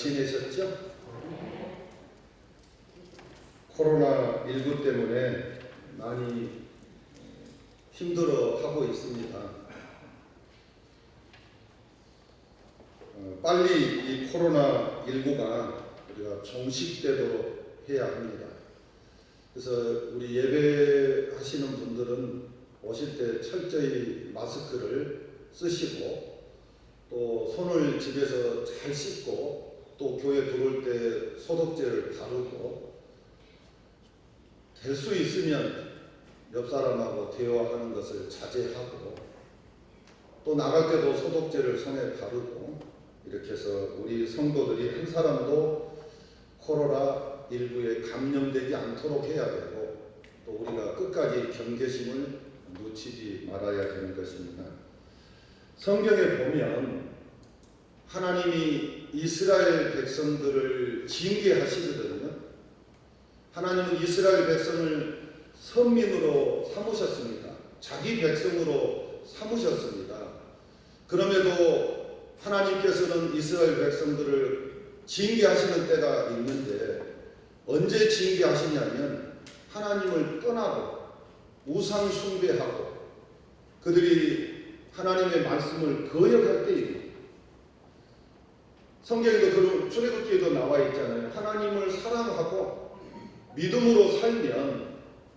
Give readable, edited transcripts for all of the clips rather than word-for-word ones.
지내셨죠? 코로나19 때문에 많이 힘들어하고 있습니다. 빨리 이 코로나19가 우리가 종식되도록 해야 합니다. 그래서 우리 예배하시는 분들은 오실 때 철저히 마스크를 쓰시고 또 손을 집에서 잘 씻고 또 교회 들어올 때 소독제를 바르고 될 수 있으면 옆 사람하고 대화하는 것을 자제하고 또 나갈 때도 소독제를 손에 바르고 이렇게 해서 우리 성도들이 한 사람도 코로나19에 감염되지 않도록 해야 되고 또 우리가 끝까지 경계심을 놓치지 말아야 되는 것입니다. 성경에 보면 하나님이 이스라엘 백성들을 징계하시거든요. 하나님은 이스라엘 백성을 선민으로 삼으셨습니다. 자기 백성으로 삼으셨습니다. 그럼에도 하나님께서는 이스라엘 백성들을 징계하시는 때가 있는데 언제 징계하시냐면 하나님을 떠나고 우상 숭배하고 그들이 하나님의 말씀을 거역할 때입니다. 성경에도 그런 출애굽기에도 나와 있잖아요. 하나님을 사랑하고 믿음으로 살면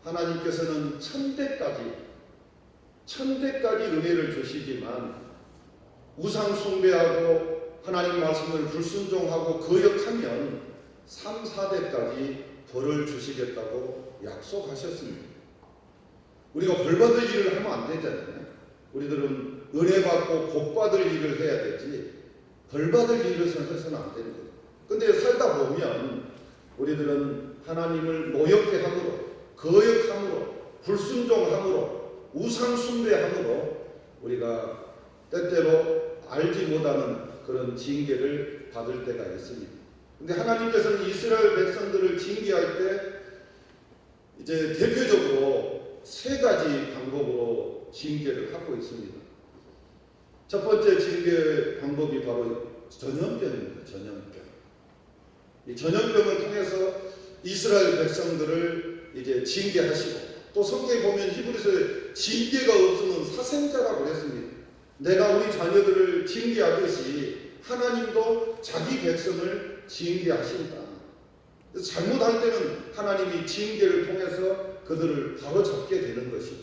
하나님께서는 천대까지 은혜를 주시지만 우상 숭배하고 하나님 말씀을 불순종하고 거역하면 3, 4대까지 벌을 주시겠다고 약속하셨습니다. 우리가 벌 받을 일을 하면 안 되잖아요. 우리들은 은혜 받고 복 받을 일을 해야 되지 벌 받을 일을 해서는 안 되는 거예요. 근데 살다 보면 우리들은 하나님을 모욕해 함으로 거역함으로 불순종함으로 우상 숭배함으로 우리가 때때로 알지 못하는 그런 징계를 받을 때가 있습니다. 근데 하나님께서는 이스라엘 백성들을 징계할 때 이제 대표적으로 세 가지 방법으로 징계를 하고 있습니다. 첫 번째 징계 방법이 바로 전염병입니다. 전염병. 이 전염병을 통해서 이스라엘 백성들을 이제 징계하시고 또 성경에 보면 히브리서에 징계가 없으면 사생자라고 그랬습니다. 내가 우리 자녀들을 징계하듯이 하나님도 자기 백성을 징계하신다. 그래서 잘못할 때는 하나님이 징계를 통해서 그들을 바로잡게 되는 것이죠.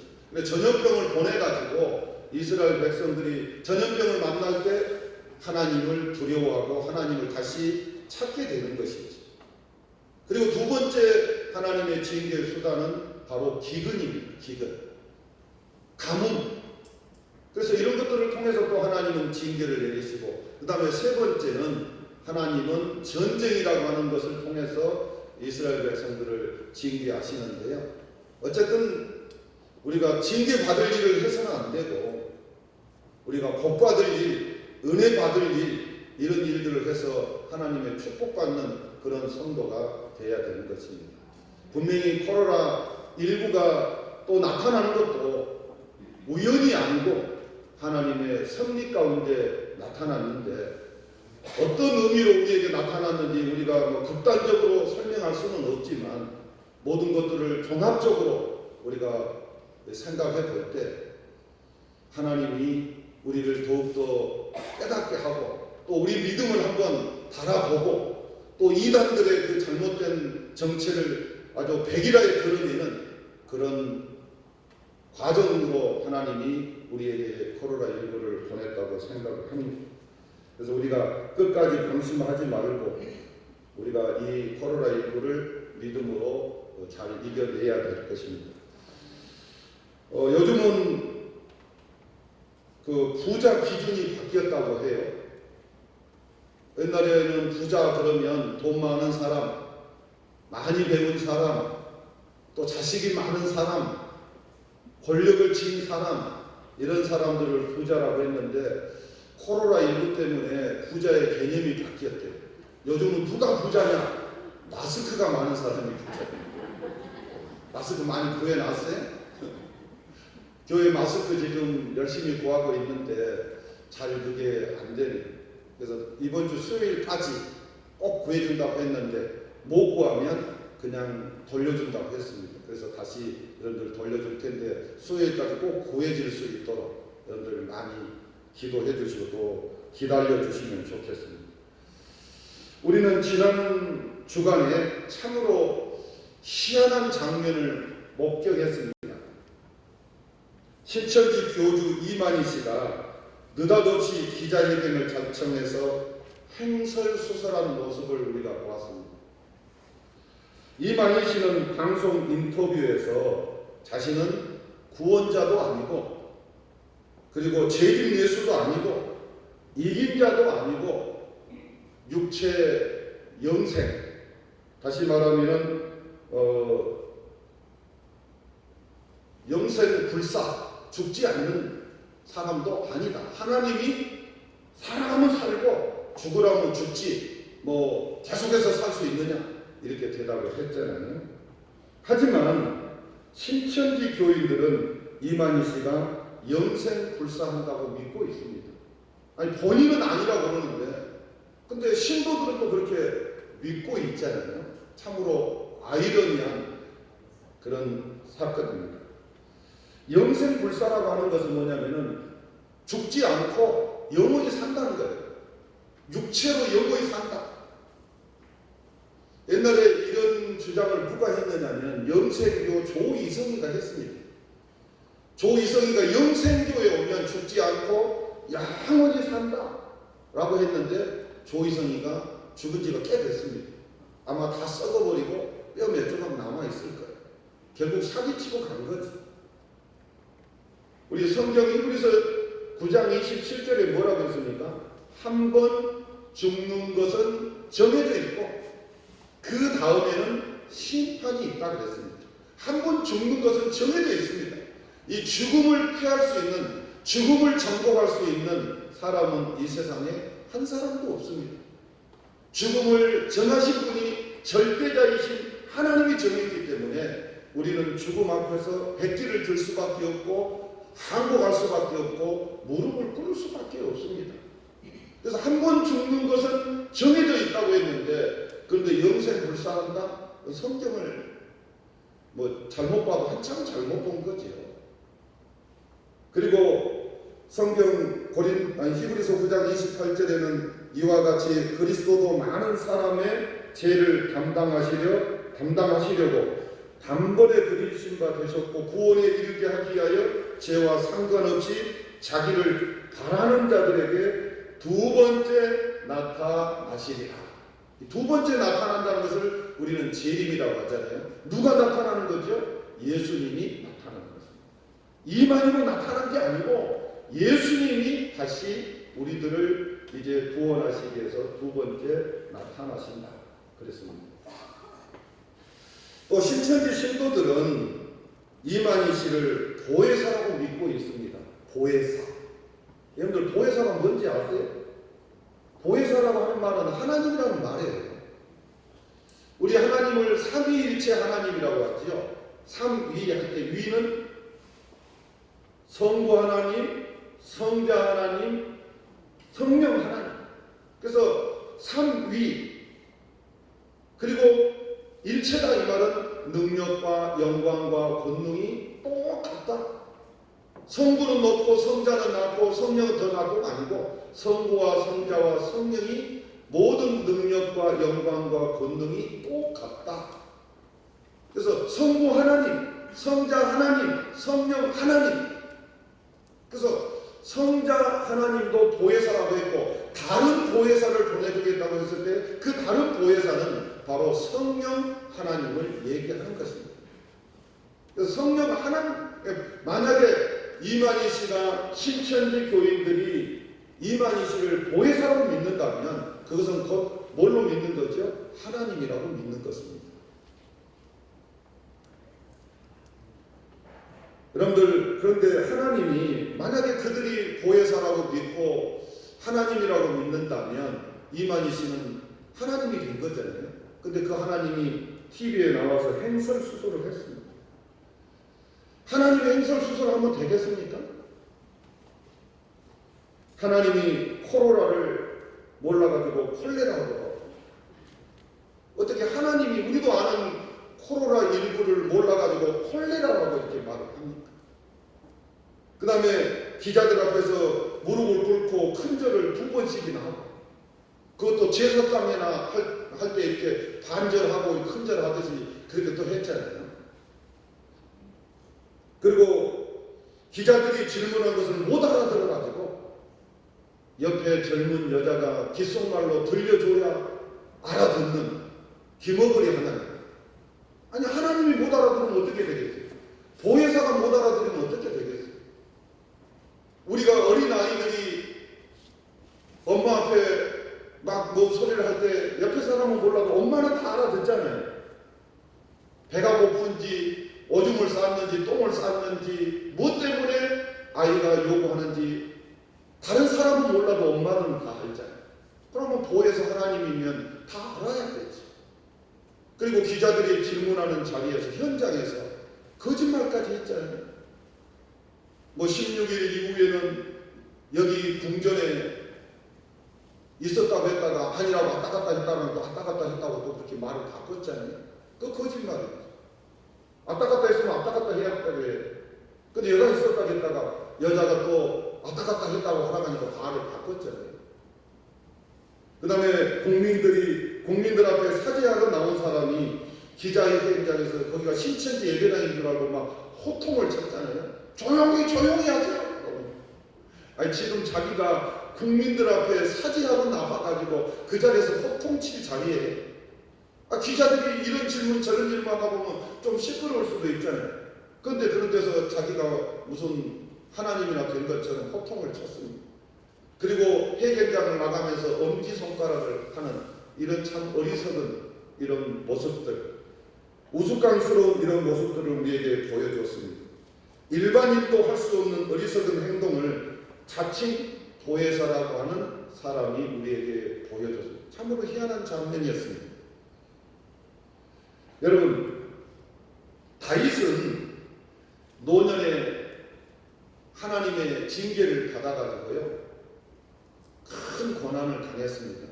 전염병을 보내가지고 이스라엘 백성들이 전염병을 만날 때 하나님을 두려워하고 하나님을 다시 찾게 되는 것이죠. 그리고 두 번째 하나님의 징계 수단은 바로 기근입니다. 기근. 가뭄. 그래서 이런 것들을 통해서 또 하나님은 징계를 내리시고 그 다음에 세 번째는 하나님은 전쟁이라고 하는 것을 통해서 이스라엘 백성들을 징계하시는데요. 어쨌든 우리가 징계받을 일을 해서는 안 되고 우리가 복받을 일, 은혜 받을 일 이런 일들을 해서 하나님의 축복받는 그런 성도가 되어야 되는 것입니다. 분명히 코로나19가 또 나타나는 것도 우연이 아니고 하나님의 섭리 가운데 나타났는데 어떤 의미로 우리에게 나타났는지 우리가 극단적으로 설명할 수는 없지만 모든 것들을 종합적으로 우리가 생각해 볼 때 하나님이 우리를 더욱더 깨닫게 하고 또 우리 믿음을 한번 달아보고 또 이단들의 그 잘못된 정체를 아주 백일하게 드러내는 그런 과정으로 하나님이 우리에게 코로나19를 보냈다고 생각을 합니다. 그래서 우리가 끝까지 방심하지 말고 우리가 이 코로나19를 믿음으로 잘 이겨내야 될 것입니다. 요즘은 그 부자 기준이 바뀌었다고 해요. 옛날에는 부자 그러면 돈 많은 사람, 많이 배운 사람, 또 자식이 많은 사람, 권력을 지닌 사람 이런 사람들을 부자라고 했는데 코로나19 때문에 부자의 개념이 바뀌었대요. 요즘은 누가 부자냐? 마스크가 많은 사람이 부자예요. 마스크 많이 구해놨어요? 교회 마스크 지금 열심히 구하고 있는데 잘 그게 안 되네요. 그래서 이번 주 수요일까지 꼭 구해준다고 했는데 못 구하면 그냥 돌려준다고 했습니다. 그래서 다시 여러분들 돌려줄 텐데 수요일까지 꼭 구해질 수 있도록 여러분들 많이 기도해 주시고 또 기다려 주시면 좋겠습니다. 우리는 지난 주간에 참으로 희한한 장면을 목격했습니다. 신천지 교주 이만희 씨가 느닷없이 기자회견을 작성해서 횡설수설한 모습을 우리가 보았습니다. 이만희 씨는 방송 인터뷰에서 자신은 구원자도 아니고 그리고 죄진 예수도 아니고 이긴 자도 아니고 육체 영생, 다시 말하면 영생 불사, 죽지 않는 사람도 아니다. 하나님이 살아가면 살고 죽으라면 죽지 뭐 계속해서 살 수 있느냐 이렇게 대답을 했잖아요. 하지만 신천지 교인들은 이만희 씨가 영생 불사한다고 믿고 있습니다. 아니 본인은 아니라고 그러는데 근데 신도들은 또 그렇게 믿고 있잖아요. 참으로 아이러니한 그런 사건입니다. 영생 불사라고 하는 것은 뭐냐면은 죽지 않고 영원히 산다는 거예요. 육체로 영원히 산다. 옛날에 이런 주장을 누가 했느냐면 영생교 조이성이가 했습니다. 조이성이가 영생교에 오면 죽지 않고 영원히 산다 라고 했는데 조이성이가 죽은 지가 꽤 됐습니다. 아마 다 썩어버리고 뼈 몇 조각 남아있을 거예요. 결국 사기치고 간 거지. 우리 성경 히브리서 9장 27절에 뭐라고 했습니까? 한 번 죽는 것은 정해져 있고 그 다음에는 심판이 있다고 그랬습니다. 한 번 죽는 것은 정해져 있습니다. 이 죽음을 피할 수 있는, 죽음을 정복할 수 있는 사람은 이 세상에 한 사람도 없습니다. 죽음을 정하신 분이 절대자이신 하나님이 정했기 때문에 우리는 죽음 앞에서 백지를 들 수밖에 없고 항복할 수밖에 없고 무릎을 꿇을 수밖에 없습니다. 그래서 한 번 죽는 것은 정해져 있다고 했는데 그런데 영생 불사한다? 성경을 뭐 잘못 봐도 한참 잘못 본 거지요. 그리고 성경 히브리서 9장 28절에는 이와 같이 그리스도도 많은 사람의 죄를 담당하시려고 단번에 들이신 바 되셨고 구원에 이르게 하기 위하여 죄와 상관없이 자기를 바라는 자들에게 두 번째 나타나시리라. 두 번째 나타난다는 것을 우리는 재림이라고 하잖아요. 누가 나타나는 거죠? 예수님이 나타나는 것입니다. 이만희로 나타난 게 아니고 예수님이 다시 우리들을 이제 구원하시기 위해서 두 번째 나타나신다 그랬습니다. 또 신천지 신도들은 이만희 씨를 보혜사라고 믿고 있습니다. 보혜사. 여러분들 보혜사가 뭔지 아세요? 보혜사라고 하는 말은 하나님이라는 말이에요. 우리 하나님을 삼위일체 하나님이라고 하지요. 삼위 할 때 위는 성부 하나님, 성자 하나님, 성령 하나님. 그래서 삼위. 그리고 일체다 이 말은 능력과 영광과 권능이 똑같다. 성부는 높고 성자는 낮고 성령은 더 낮고 아니고 성부와 성자와 성령이 모든 능력과 영광과 권능이 똑같다. 그래서 성부 하나님, 성자 하나님, 성령 하나님. 그래서 성자 하나님도 보혜사라고 했고 다른 보혜사를 보내주겠다고 했을 때 그 다른 보혜사는 바로 성령 하나님을 얘기하는 것입니다. 그래서 성령 하나님, 만약에 이만희 씨가 신천지 교인들이 이만희 씨를 보혜사로 믿는다면 그것은 곧 뭘로 믿는 거죠? 하나님이라고 믿는 것입니다. 여러분들 그런데 하나님이 만약에 그들이 보혜사라고 믿고 하나님이라고 믿는다면 이만희 씨는 하나님이 된 거잖아요. 근데 그 하나님이 TV에 나와서 횡설수설을 했습니다. 하나님이 횡설수설하면 되겠습니까? 하나님이 코로나를 몰라가지고 콜레라고 어떻게 하나님이 우리도 아는 코로나19를 몰라가지고 콜레라라고 이렇게 말을 합니까? 그 다음에 기자들 앞에서 무릎을 꿇고 큰절을 2번씩이나 하고, 그것도 제사상에나 할 때 이렇게 반절하고 큰절하듯이 그렇게 또 했잖아요. 그리고 기자들이 질문한 것을 못 알아들어가지고 옆에 젊은 여자가 귓속말로 들려줘야 알아듣는 기머거리 하나님. 아니, 하나님이 못 알아들으면 어떻게 되겠어요? 보혜사가 못 알아들으면 어떻게 되겠어요? 우리가 어린 아이들이 엄마 앞에 막 뭐 소리를 할 때 옆에 사람은 몰라도 엄마는 다 알아듣잖아요. 배가 고픈지 오줌을 쌌는지 똥을 쌌는지 뭐 때문에 아이가 요구하는지 다른 사람은 몰라도 엄마는 다 알잖아요. 그러면 보혜사 하나님이면 다 알아야 되지. 그리고 기자들이 질문하는 자리에서 현장에서 거짓말까지 했잖아요. 뭐 16일 이후에는 여기 궁전에 있었다고 했다가 아니라고 왔다 갔다 했다면 또 왔다 갔다 했다고 또 그렇게 말을 바꿨잖아요. 그 거짓말이에요. 왔다 갔다 했으면 왔다 갔다 해야 했다고 해요. 근데 여자가 있었다고 했다가 여자가 또 왔다 갔다 했다고 하라니까 말을 바꿨잖아요. 그 다음에 국민들 앞에 사죄하러 나온 사람이 기자회견장에서 거기가 신천지 예배당인 줄 알고 막 호통을 쳤잖아요. 조용히 하세요. 아니, 지금 자기가 국민들 앞에 사죄하러 나와가지고 그 자리에서 호통칠 자리에 기자들이 이런 질문 저런 질문하다 보면 좀 시끄러울 수도 있잖아요. 그런데 그런 데서 자기가 무슨 하나님이나 된 것처럼 호통을 쳤습니다. 그리고 회견장을 나가면서 엄지손가락을 하는 이런 참 어리석은 이런 모습들, 우스꽝스러운 이런 모습들을 우리에게 보여줬습니다. 일반인도 할 수 없는 어리석은 행동을 자칭 보혜사라고 하는 사람이 우리에게 보여줬습니다. 참으로 희한한 장면이었습니다. 여러분, 다윗은 노년에 하나님의 징계를 받아가지고요, 큰 고난을 당했습니다.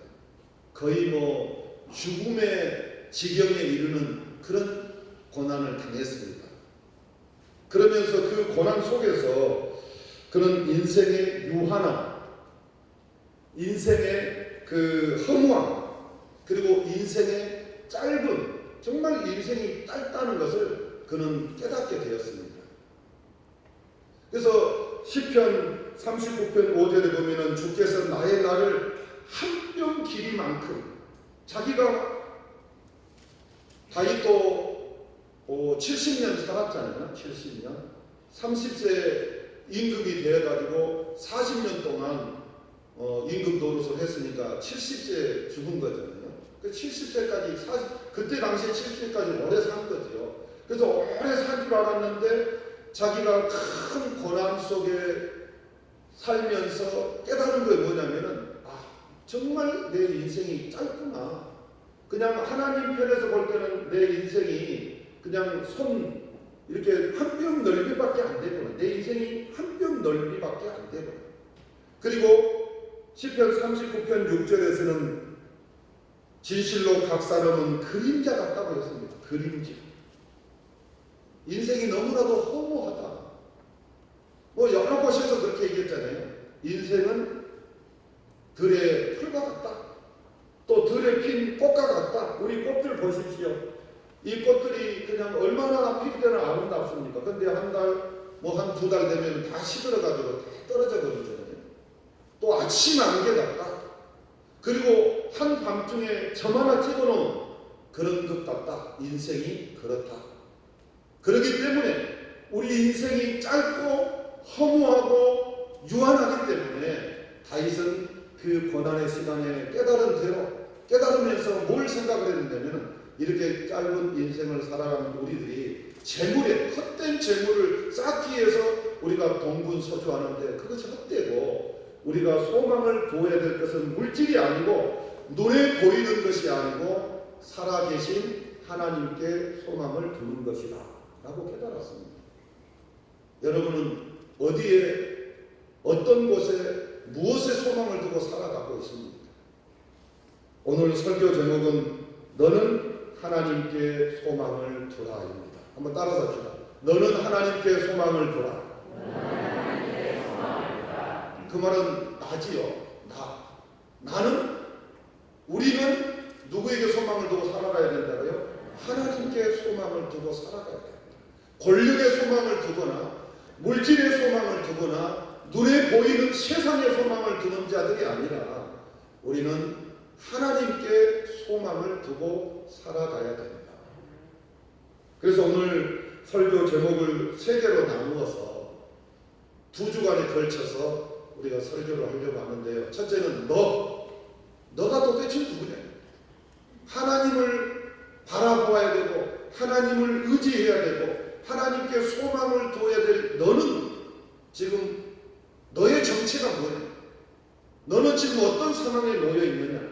거의 뭐 죽음의 지경에 이르는 그런 고난을 당했습니다. 그러면서 그 고난 속에서 그런 인생의 유한함, 인생의 그 허무함, 그리고 인생의 짧은, 정말 인생이 짧다는 것을 그는 깨닫게 되었습니다. 그래서 시편 39편 5절에 보면은 주께서 나의 날을 한 뼘 길이만큼, 자기가 다윗도 70년 살았잖아요. 70년. 30세 임금이 되어가지고 40년 동안 임금 노릇을 했으니까 70세 죽은 거잖아요. 70세까지 그때 당시에 70세까지 오래 산 거죠. 그래서 오래 살 줄 알았는데 자기가 큰 고난 속에 살면서 깨달은 게 뭐냐면은, 정말 내 인생이 짧구나. 그냥 하나님 편에서 볼 때는 내 인생이 그냥 손 이렇게 한 뼘 넓이밖에 안 되구나. 내 인생이 한 뼘 넓이밖에 안 되구나. 그리고 시편 39편 6절에서는 진실로 각 사람은 그림자 같다고 했습니다. 그림자. 인생이 너무나도 허무하다. 뭐 여러 곳에서 그렇게 얘기했잖아요. 인생은 들의 풀과 같다. 또 들에 핀 꽃과 같다. 우리 꽃들 보십시오. 이 꽃들이 그냥 얼마나 필 때는 아름답습니까? 근데 한 달, 뭐 한 2달 되면 다 시들어가지고 다 떨어져 버리잖아요. 또 아침 안개 같다. 그리고 한밤중에 점 하나 찍어놓은 그런 것 같다. 인생이 그렇다. 그렇기 때문에 우리 인생이 짧고 허무하고 유한하기 때문에 다윗은 그 고난의 시간에 깨달은 대로 깨달으면서 뭘 생각을 했냐면, 이렇게 짧은 인생을 살아가는 우리들이 재물에, 헛된 재물을 쌓기 위해서 우리가 동분서주하는데 그것이 헛되고, 우리가 소망을 두어야 될 것은 물질이 아니고 눈에 보이는 것이 아니고 살아계신 하나님께 소망을 두는 것이다 라고 깨달았습니다. 여러분은 어디에, 어떤 곳에, 무엇에 소망을 두고 살아가고 있습니까? 오늘 설교 제목은 너는 하나님께 소망을 두라입니다. 한번 따라서 합시다. 너는 하나님께 소망을 두라. 그 말은 나지요. 나는, 우리는 누구에게 소망을 두고 살아가야 된다고요? 하나님께 소망을 두고 살아가야 됩니다. 권력의 소망을 두거나 물질의 소망을 두거나 눈에 보이는 세상의 소망을 두는 자들이 아니라 우리는 하나님께 소망을 두고 살아가야 됩니다. 그래서 오늘 설교 제목을 세 개로 나누어서 2주간에 걸쳐서 우리가 설교를 하려고 하는데요. 첫째는 너가 도대체 누구냐? 하나님을 바라보아야 되고 하나님을 의지해야 되고 하나님께 소망을 둬야 될 너는 지금 너의 정체가 뭐냐? 너는 지금 어떤 상황에 놓여 있느냐?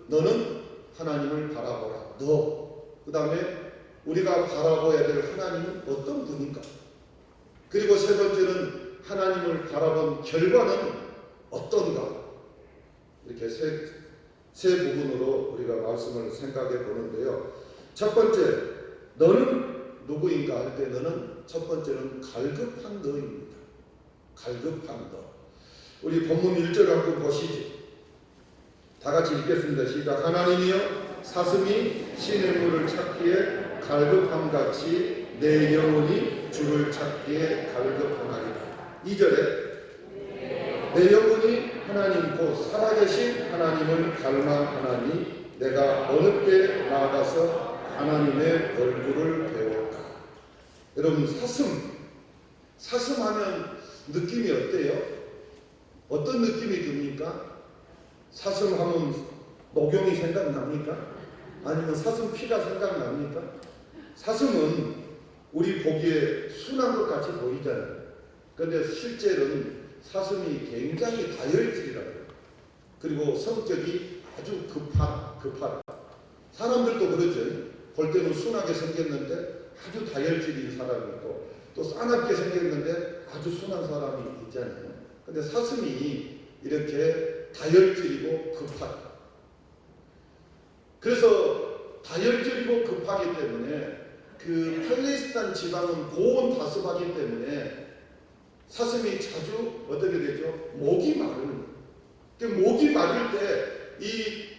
너는 하나님을 바라보라. 그 다음에 우리가 바라봐야 될 하나님은 어떤 분인가? 그리고 세 번째는 하나님을 바라본 결과는 어떤가? 이렇게 세 부분으로 우리가 말씀을 생각해 보는데요. 첫 번째, 너는 누구인가 할 때 너는 첫 번째는 갈급한 너입니다. 갈급한 너. 우리 본문 1절 한번 보시죠. 다 같이 읽겠습니다. 시작. 하나님이여 사슴이 신의 물을 찾기에 갈급함같이 내 영혼이 주를 찾기에 갈급하나이다. 2절에 내 영혼이 하나님 곧 살아계신 하나님을 갈망하나니 내가 어느 때 나아가서 하나님의 얼굴을 배울까. 여러분 사슴 하면 느낌이 어때요? 어떤 느낌이 듭니까? 사슴 하면 녹용이 생각납니까? 아니면 사슴 피가 생각납니까? 사슴은 우리 보기에 순한 것 같이 보이잖아요. 그런데 실제로는 사슴이 굉장히 다혈질이라고요. 그리고 성격이 아주 급하다. 사람들도 그러죠. 볼 때는 순하게 생겼는데 아주 다혈질인 사람이 있고 또 싸납게 생겼는데 아주 순한 사람이 있잖아요. 근데 사슴이 이렇게 다혈질이고 급하다. 그래서 다혈질이고 급하기 때문에 그 팔레스타인 지방은 고온 다습하기 때문에 사슴이 자주 어떻게 되죠? 목이 마르는 거예요. 목이 마를 때 이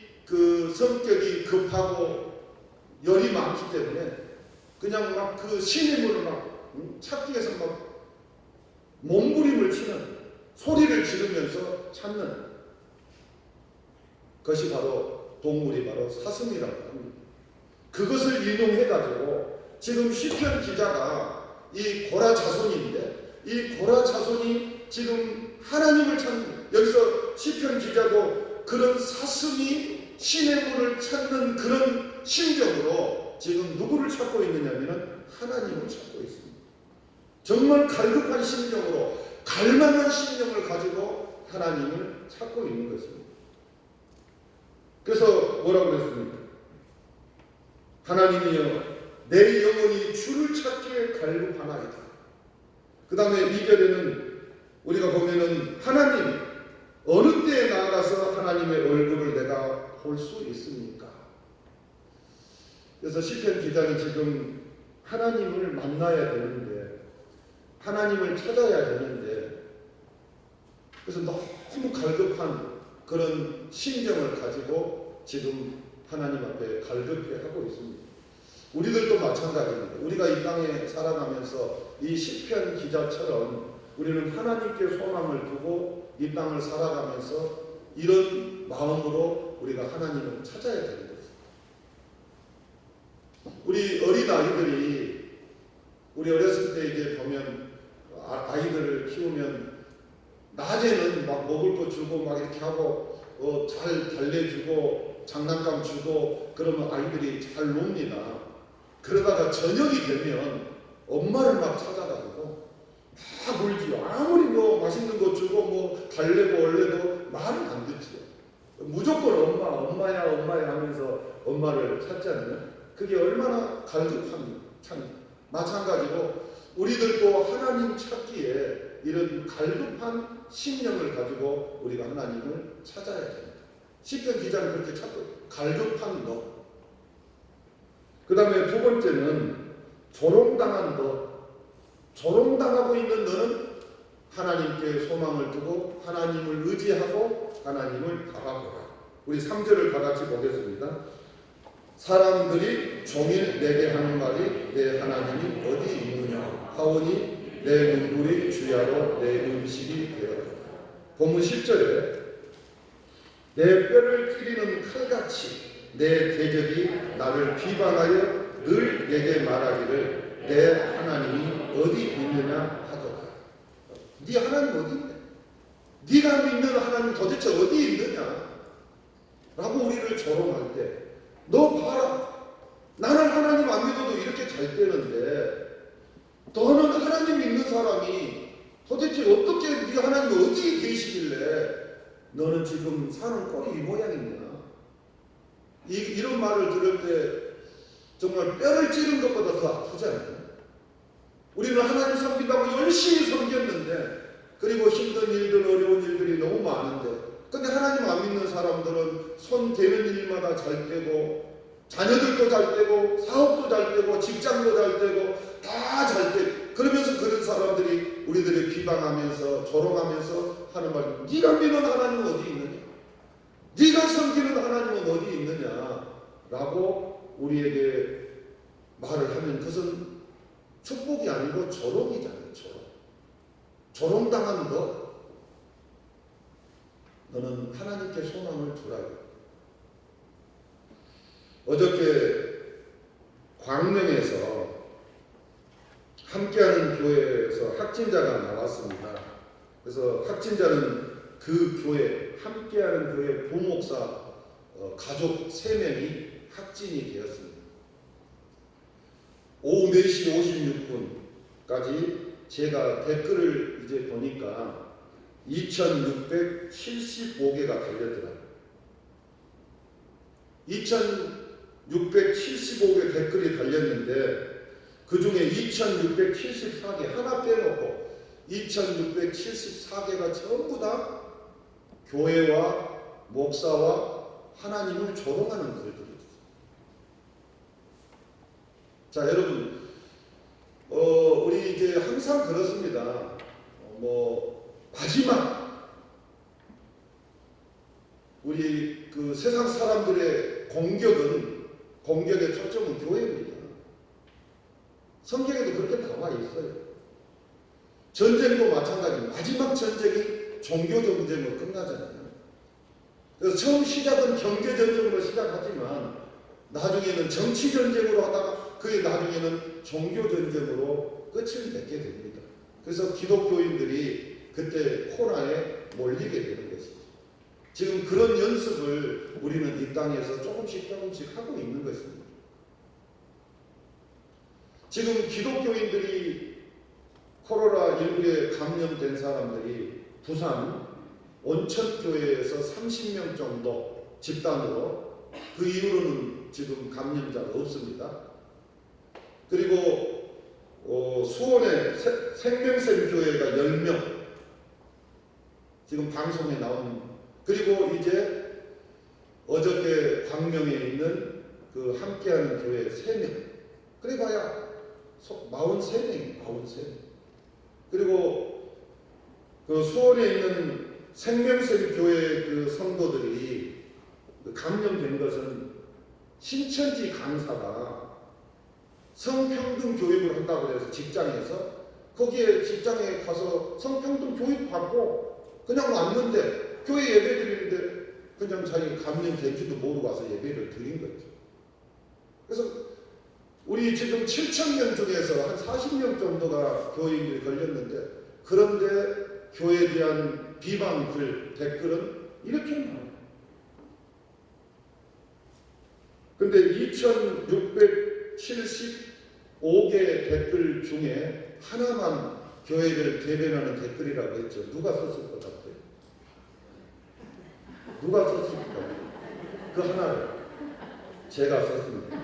성격이 급하고 열이 많기 때문에 그냥 막 그 신의 물을 막 찾기 위해서 막 몸부림을 치는 소리를 지르면서 찾는 것이 바로 동물이 바로 사슴이라고 합니다. 그것을 인용해가지고 지금 시편 기자가 이 고라 자손인데 이 고라 자손이 지금 하나님을 찾는 여기서 시편 기자도 그런 사슴이 신의 물을 찾는 그런 심정으로 지금 누구를 찾고 있느냐면 하나님을 찾고 있습니다. 정말 갈급한 심정으로 갈망한 심정을 가지고 하나님을 찾고 있는 것입니다. 그래서 뭐라고 그랬습니까? 하나님이여 내 영혼이 주를 찾기에 갈급하나이다. 그 다음에 2절에는 우리가 보면은 하나님 어느 때에 나아가서 하나님의 얼굴을 내가 볼 수 있습니까? 그래서 시편 기자는 지금 하나님을 만나야 되는데 하나님을 찾아야 되는데 그래서 너무 갈급한 그런 심정을 가지고 지금 하나님 앞에 갈급해하고 있습니다. 우리들도 마찬가지입니다. 우리가 이 땅에 살아가면서 이 시편 기자처럼 우리는 하나님께 소망을 두고 이 땅을 살아가면서 이런 마음으로 우리가 하나님을 찾아야 되는 것입니다. 우리 어린아이들이 우리 어렸을 때 이제 보면 아이들을 키우면 낮에는 막 먹을 거 주고 막 이렇게 하고 잘 달래주고 장난감 주고 그러면 아이들이 잘 놉니다. 그러다가 저녁이 되면 엄마를 막 찾아가지고 막 울지요. 아무리 뭐 맛있는 거 주고 뭐 달래고 얼래도 말은 안 듣지요. 무조건 엄마야 하면서 엄마를 찾잖아요. 그게 얼마나 갈급합니까? 참 마찬가지로 우리들도 하나님 찾기에 이런 갈급한 심령을 가지고 우리가 하나님을 찾아야 됩니다. 시편 기자는 그렇게 찾고 갈급한 너. 그 다음에 두 번째는 조롱당한 것. 조롱당하고 있는 너는 하나님께 소망을 두고 하나님을 의지하고 하나님을 바라보라. 우리 3절을 다 같이 보겠습니다. 사람들이 종일 내게 하는 말이 내 하나님이 어디 있느냐 하오니 내 눈물이 주야로 내 음식이 되었다. 본문 10절에 내 뼈를 찌르는 칼같이 내 대적이 나를 비방하여 늘 내게 말하기를 내 하나님이 어디 있느냐 하더라. 네 하나님 어디 있냐? 네가 믿는 하나님 도대체 어디 있느냐? 라고 우리를 조롱할 때 너 봐라. 나는 하나님 안 믿어도 이렇게 잘 되는데 너는 하나님 믿는 사람이 도대체 어떻게 네 하나님 어디 계시길래 너는 지금 사는 꼴이 이 모양이냐? 이런 말을 들을 때 정말 뼈를 찌른 것보다 더 아프잖아요. 우리는 하나님 섬긴다고 열심히 섬겼는데 그리고 힘든 일들 어려운 일들이 너무 많은데 근데 하나님 안 믿는 사람들은 손 대는 일마다 잘 되고 자녀들도 잘 되고 사업도 잘 되고 직장도 잘 되고 다 잘 돼. 그러면서 그런 사람들이 우리들을 비방하면서 조롱하면서 하는 말이 네가 믿는 하나님은 어디 있느냐? 네가 섬기는 하나님은 어디 있느냐? 라고 우리에게 말을 하면 그것은 축복이 아니고 조롱이잖아요. 조롱당한 것. 너는 하나님께 소망을 두라고. 어저께 광명에서 함께하는 교회에서 확진자가 나왔습니다. 그래서 확진자는 그 교회, 함께하는 교회 부목사 가족 3명이 확진이 되었습니다. 오후 4시 56분까지 제가 댓글을 이제 보니까 2675개가 달렸더라고요. 2675개 댓글이 달렸는데 그 중에 2674개 하나 빼놓고 2674개가 전부 다 교회와 목사와 하나님을 조롱하는 글들이었어요. 자, 여러분, 우리 이제 항상 그렇습니다. 마지막 우리 그 세상 사람들의 공격의 초점은 교회입니다. 성경에도 그렇게 나와 있어요. 전쟁도 마찬가지. 마지막 전쟁이 종교 전쟁으로 끝나잖아요. 그래서 처음 시작은 경제 전쟁으로 시작하지만 나중에는 정치 전쟁으로 하다가 그게 나중에는 종교 전쟁으로 끝을 맺게 됩니다. 그래서 기독교인들이 그때 코너에 몰리게 되는 것이죠. 지금 그런 연습을 우리는 이 땅에서 조금씩 하고 있는 것입니다. 지금 기독교인들이 코로나19에 감염된 사람들이 부산 온천교회에서 30명 정도 집단으로, 그 이후로는 지금 감염자가 없습니다. 그리고 수원의 생명샘교회가 10명 지금 방송에 나온, 그리고 이제 어저께 광명에 있는 그 함께하는 교회 3명, 그래 봐야 43명이에요. 43명. 그리고 그 수원에 있는 생명샘교회 그 성도들이 감염된 것은 신천지 강사가 성평등 교육을 한다고 해서 직장에서 거기에 직장에 가서 성평등 교육 받고 그냥 왔는데 교회 예배 드리는데 그냥 자기 감염된지도 모르고 와서 예배를 드린 거죠. 그래서 우리 지금 7,000명 중에서 한 40명 정도가 교인들이 걸렸는데, 그런데 교회에 대한 비방 글, 댓글은 이렇게 나와요. 근데 2,675개 댓글 중에 하나만 교회를 대변하는 댓글이라고 했죠. 누가 썼을 것 같아요? 누가 썼을 것 같아요? 그 하나를 제가 썼습니다.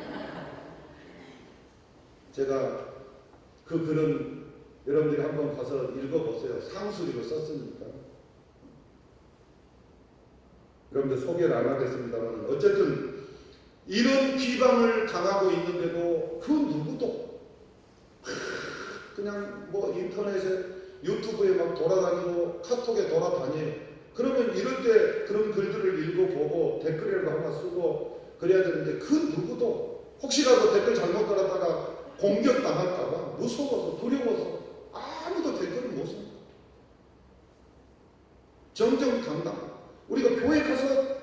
제가 그 글은 여러분들이 한번 가서 읽어보세요. 상수리로 썼으니까. 여러분들 소개를 안 하겠습니다만 어쨌든 이런 비방을 당하고 있는데도 그 누구도 그냥 뭐 인터넷에 유튜브에 막 돌아다니고 카톡에 돌아다녀. 그러면 이럴 때 그런 글들을 읽어보고 댓글이라도 하나 쓰고 그래야 되는데 그 누구도 혹시라도 댓글 잘못 달았다가 공격당할까봐 무서워서 두려워서 아무도 댓글을 못 씁니다. 정정당당. 우리가 교회 가서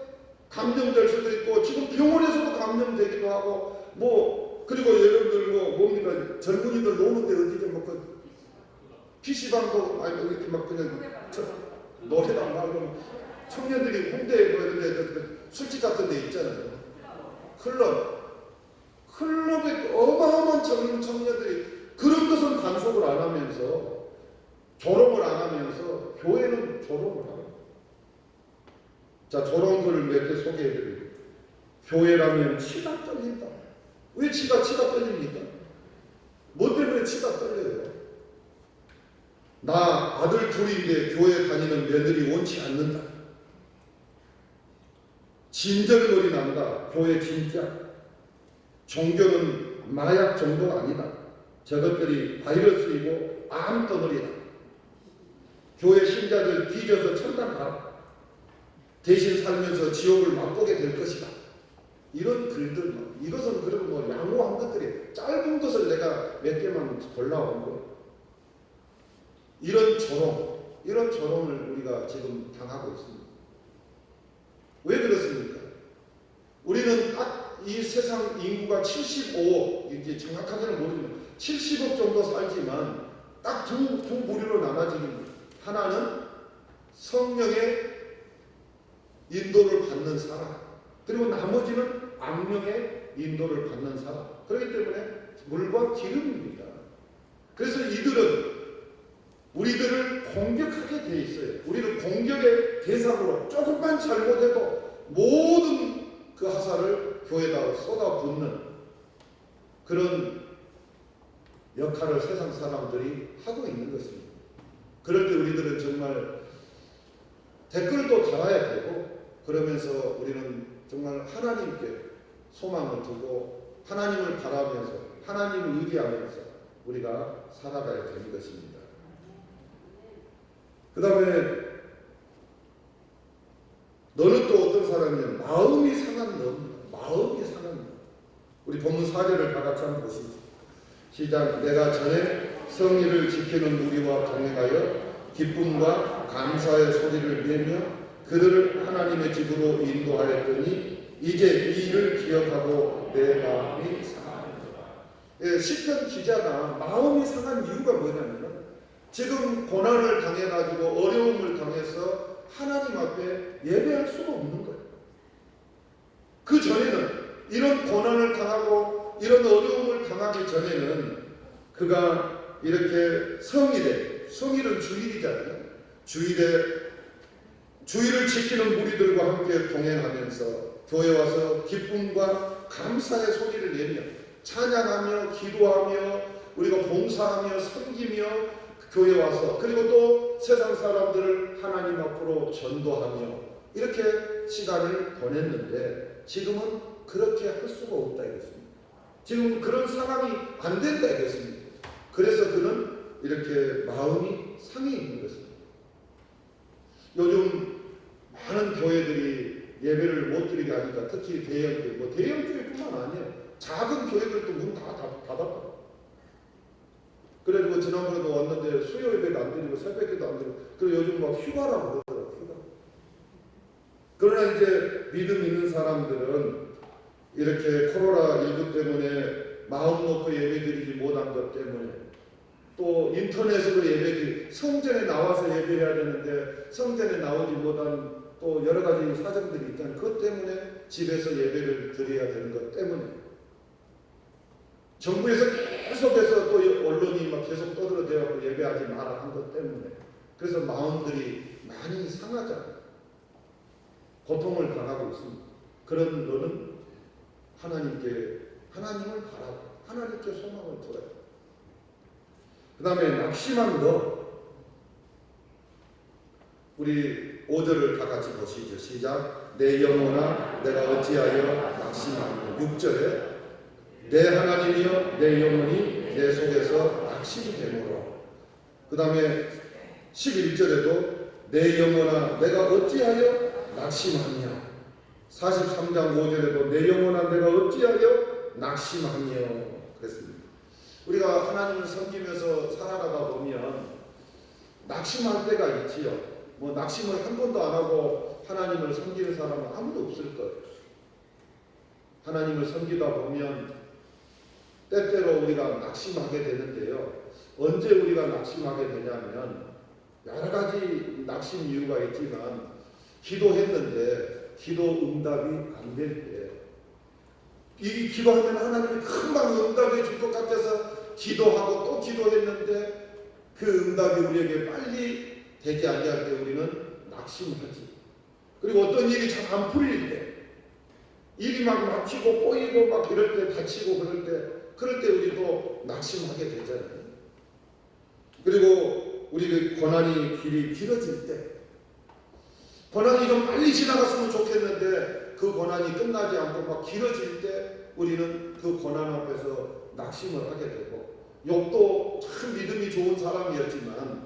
감염될 수도 있고 지금 병원에서도 감염되기도 하고 뭐 그리고 여러분들 뭐 뭡니까 젊은이들 노는데 어디죠 뭐그 PC방도 아니 이렇게 막 그냥 노래방 말고 청년들이 홍대에 뭐 이런 데 술집 같은 데 있잖아요. 클럽에 어마어마한 젊은 청년들이 그런 것은 단속을 안 하면서 조롱을 안 하면서 교회는 조롱을 하고. 자, 조롱글을 몇 개 소개해드리고. 교회라면 치가 떨린다. 왜 치가 떨립니까? 뭐 때문에 치가 떨려요? 나 아들 둘인데 교회 다니는 며느리 원치 않는다. 진절머리 난다. 교회 진짜. 종교는 마약 정도가 아니다. 저것들이 바이러스이고 암덩어리다. 교회 신자들 뒤져서 천당 가라. 대신 살면서 지옥을 맛보게 될 것이다. 이런 글들, 이것은 그리고 뭐 양호한 것들이 짧은 것을 내가 몇 개만 골라온 거예요. 이런 조롱을 우리가 지금 당하고 있습니다. 왜 그렇습니까? 우리는 딱 이 세상 인구가 75억, 이제 정확하게는 모르지만 70억 정도 살지만 딱 두 부류로 나눠집니다. 하나는 성령의 인도를 받는 사람, 그리고 나머지는 악령의 인도를 받는 사람. 그렇기 때문에 물과 기름입니다. 그래서 이들은 우리들을 공격하게 돼 있어요. 우리를 공격의 대상으로 조금만 잘못해도 모든 그 화살을 교회에다 쏟아붓는 그런 역할을 세상 사람들이 하고 있는 것입니다. 그럴 때 우리들은 정말 댓글도 달아야 되고 그러면서 우리는 정말 하나님께 소망을 두고 하나님을 바라면서 하나님을 의지하면서 우리가 살아가야 되는 것입니다. 그 다음에 너는 또 어떤 사람이냐? 마음이 상한 너. 마음이 상한 너. 우리 본문 4절을 다 같이 한번 보시죠. 시작. 내가 전에 성의를 지키는 무리와 동행하여 기쁨과 감사의 소리를 내며 그들을 하나님의 집으로 인도하였더니 이제 이 일을 기억하고 내 마음이 상하노라. 시편 기자가 마음이 상한 이유가 뭐냐면 지금 고난을 당해가지고 어려움을 당해서 하나님 앞에 예배할 수가 없는 거예요. 그 전에는 이런 고난을 당하고 이런 어려움을 당하기 전에는 그가 이렇게 성일은 주일이잖아요. 주일을 지키는 무리들과 함께 동행하면서 교회 와서 기쁨과 감사의 소리를 내며 찬양하며 기도하며 우리가 봉사하며 섬기며 교회 와서 그리고 또 세상 사람들을 하나님 앞으로 전도하며 이렇게 시간을 보냈는데 지금은 그렇게 할 수가 없다 이것입니다. 지금 그런 상황이 안 된다 이것입니다. 그래서 그는 이렇게 마음이 상해 있는 것입니다. 요즘 많은 교회들이 예배를 못 드리게 하니까 특히 대형교회, 뭐 대형교회뿐만 아니에요. 작은 교회들도 문 다 닫았다. 그래가지고 지난번에도 왔는데 수요 예배도 안 드리고 새벽에도 안 드리고 그리고 요즘 막 휴가라고 그러더라고요. 휴가. 그러나 이제 믿음 있는 사람들은 이렇게 코로나19 때문에 마음 놓고 예배드리지 못한 것 때문에 또 인터넷으로 예배드리 성전에 나와서 예배해야 되는데 성전에 나오지 못한 또 여러 가지 사정들이 있잖아요. 그것 때문에 집에서 예배를 드려야 되는 것 때문에 정부에서 계속해서 또 언론이 막 계속 떠들어대고 예배하지 마라 한 것 때문에 그래서 마음들이 많이 상하잖아요. 고통을 당하고 있습니다. 그런 너는 하나님을 바라고 하나님께 소망을 둬요. 그 다음에 낙심한 너. 우리 5절을 다 같이 보시죠. 시작. 내 영혼아 내가 어찌하여 낙심하며. 6절에 내 하나님이여 내 영혼이 내 속에서 낙심되므로. 그 다음에 11절에도 내 영혼아 내가 어찌하여 낙심하냐. 43장 5절에도 내 영혼아 내가 어찌하여 낙심하며 그랬습니다. 우리가 하나님을 섬기면서 살아가다 보면 낙심할 때가 있지요. 뭐 낙심을 한 번도 안 하고 하나님을 섬기는 사람은 아무도 없을 거예요. 하나님을 섬기다 보면 때때로 우리가 낙심하게 되는데요. 언제 우리가 낙심하게 되냐면 여러 가지 낙심 이유가 있지만 기도했는데 기도 응답이 안 될 때, 이 기도하면 하나님이 금방 응답해 줄 것 같아서 기도하고 또 기도했는데 그 응답이 우리에게 빨리 되지 아니할 때 우리는 낙심하지. 그리고 어떤 일이 잘 안 풀릴 때, 일이 막 막히고 꼬이고 막 이럴 때, 다치고 그럴 때 우리도 낙심하게 되잖아요. 그리고 우리 고난이 길이 길어질 때, 고난이 좀 빨리 지나갔으면 좋겠는데 그 고난이 끝나지 않고 막 길어질 때 우리는 그 고난 앞에서 낙심을 하게 되고, 욥도 참 믿음이 좋은 사람이었지만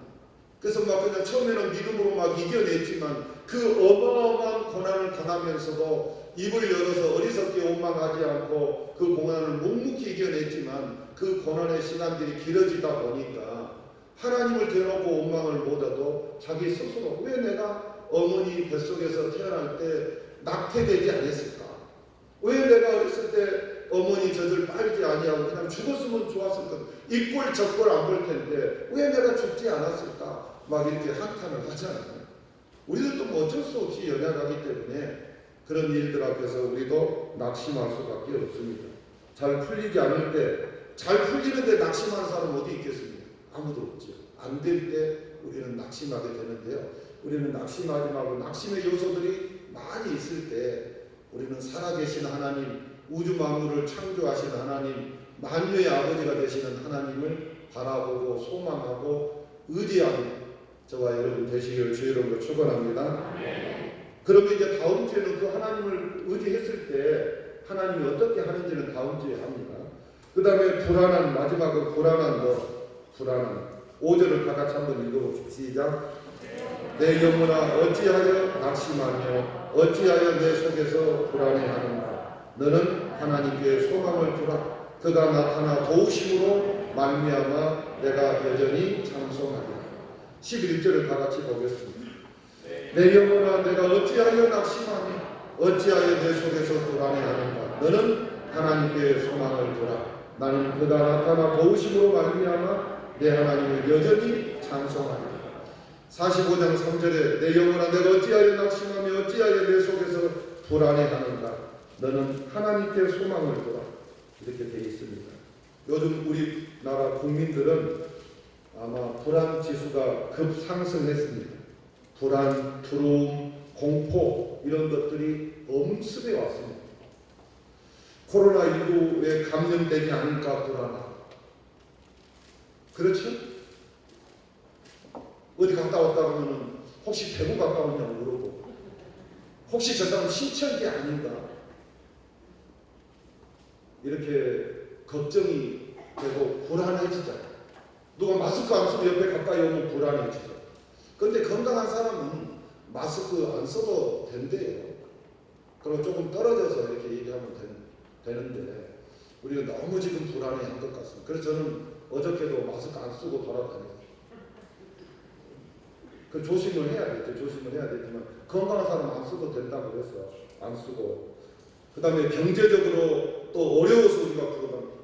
그래서 막 그냥 처음에는 믿음으로 막 이겨냈지만 그 어마어마한 고난을 당하면서도 입을 열어서 어리석게 원망하지 않고 그 고난을 묵묵히 이겨냈지만 그 고난의 시간들이 길어지다 보니까 하나님을 대놓고 원망을 못해도 자기 스스로 왜 내가 어머니 뱃속에서 태어날 때 낙태되지 않았을까? 왜 내가 어렸을 때 어머니 젖을 빨지 아니하고 그냥 죽었으면 좋았을 것, 이꼴 저꼴 안 볼 텐데 왜 내가 죽지 않았을까? 막 이렇게 한탄을 하잖아요. 우리들도 뭐 어쩔 수 없이 연약하기 때문에 그런 일들 앞에서 우리도 낙심할 수밖에 없습니다. 잘 풀리지 않을 때, 잘 풀리는데 낙심하는 사람 어디 있겠습니까? 아무도 없죠. 안 될 때 우리는 낙심하게 되는데요. 우리는 낙심하지 말고 낙심의 요소들이 많이 있을 때 우리는 살아계신 하나님, 우주 만물을 창조하신 하나님, 만유의 아버지가 되시는 하나님을 바라보고 소망하고 의지하는 저와 여러분 되시기를 주의 이름으로 축원합니다. 그러면 이제 다음 주에는 그 하나님을 의지했을 때 하나님이 어떻게 하는지는 다음 주에 합니다. 그 다음에 불안한, 마지막은 불안한 불안한 5절을 다 같이 한번 읽어봅시다. 시작. 내 영혼아 어찌하여 낙심하며 어찌하여 내 속에서 불안해하는가. 너는 하나님께 소망을 두라. 그가 나타나 도우심으로 말미암아 내가 여전히 찬송하리라. 11절을 다 같이 보겠습니다. 내 영혼아 내가 어찌하여 낙심하며 어찌하여 내 속에서 불안해하는가. 너는 하나님께 소망을 두라. 나는 그가 나타나 도우심으로 말미암아 내 하나님을 여전히 찬송하리라. 45장 3절에 내 영혼아 내가 어찌하여 낙심하며 어찌하여 내 속에서 불안해하는가. 너는 하나님께 소망을 두라. 이렇게 되어 있습니다. 요즘 우리나라 국민들은 아마 불안 지수가 급상승했습니다. 불안, 두려움, 공포 이런 것들이 엄습해 왔습니다. 코로나19에 감염되지 않을까 불안하고. 그렇죠? 어디 갔다 왔다 그러면 혹시 대구 갔다 왔냐고 물어보고, 혹시 저 사람 신천지 아닌가? 이렇게 걱정이 되고 불안해지잖아요. 누가 마스크 안 쓰고 옆에 가까이 오면 불안해지죠. 그런데 건강한 사람은 마스크 안 써도 된대요. 그럼 조금 떨어져서 이렇게 얘기하면 되는데 우리가 너무 지금 불안해한 것 같습니다. 그래서 저는 어저께도 마스크 안 쓰고 돌아다녔어요. 그 조심을 해야겠죠. 조심을 해야 되지만 건강한 사람 안 써도 된다고 그래서 안 쓰고, 그 다음에 경제적으로 또 어려워서 우리가 불안합니다.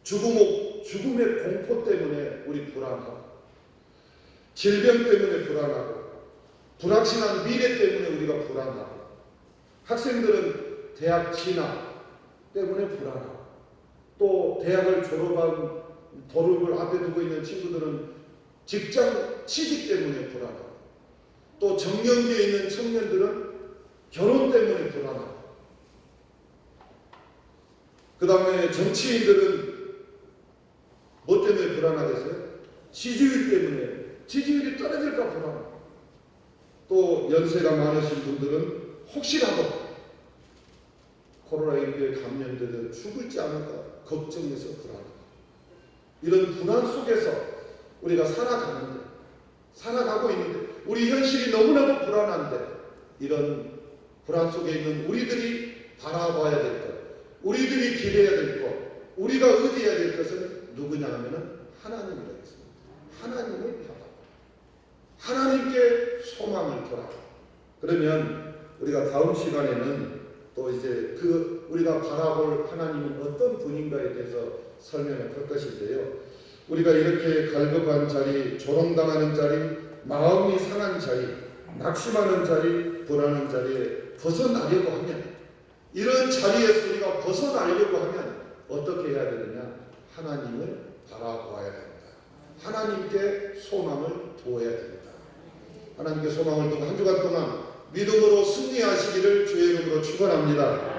죽음의 공포 때문에 우리 불안하고, 질병 때문에 불안하고, 불확실한 미래 때문에 우리가 불안하고, 학생들은 대학 진학 때문에 불안하고, 또 대학을 졸업을 앞에 두고 있는 친구들은 직장 취직 때문에 불안하고, 또 정년기에 있는 청년들은 결혼 때문에 불안하고, 그 다음에 정치인들은 뭐 때문에 불안하겠어요? 지지율 때문에, 지지율이 떨어질까 불안하고. 또 연세가 많으신 분들은 혹시라도 코로나19에 감염되어 죽을지 않을까 걱정해서 불안하다. 이런 불안 속에서 우리가 살아가고 있는데 우리 현실이 너무나도 불안한데 이런 불안 속에 있는 우리들이 바라봐야 될 것, 우리들이 기대해야 될 것, 우리가 의지해야 될 것은 누구냐 하면은 하나님이라고 했습니다. 하나님을 바라. 하나님께 소망을 둬라. 그러면 우리가 다음 시간에는 또 이제 우리가 바라볼 하나님은 어떤 분인가에 대해서 설명을 할 것인데요. 우리가 이렇게 갈급한 자리, 조롱당하는 자리, 마음이 상한 자리, 낙심하는 자리, 불안한 자리에 벗어나려고 하면, 이런 자리에서 우리가 벗어나려고 하면 어떻게 해야 되느냐? 하나님을 바라보아야 됩니다. 하나님께 소망을 두어야 됩니다. 하나님께 소망을 두고 한 주간 동안 믿음으로 승리하시기를 주의 이름으로 축원합니다.